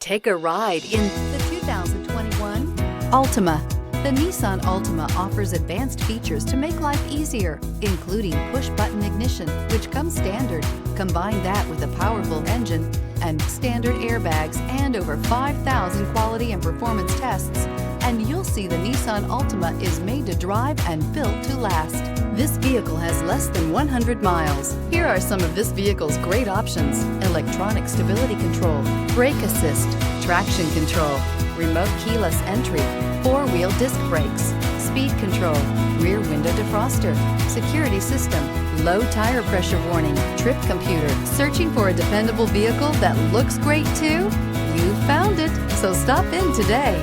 Take a ride in the 2021 Altima. The Nissan Altima offers advanced features to make life easier, including push-button ignition, which comes standard. Combine that with a powerful engine and standard airbags and over 5,000 quality and performance tests, and you'll see the Nissan Altima is made to drive and built to last. This vehicle has less than 100 miles. Here are some of this vehicle's great options: electronic stability control, brake assist, traction control, remote keyless entry, four-wheel disc brakes, speed control, rear window defroster, security system, low tire pressure warning, trip computer. Searching for a dependable vehicle that looks great too? You found it, so stop in today.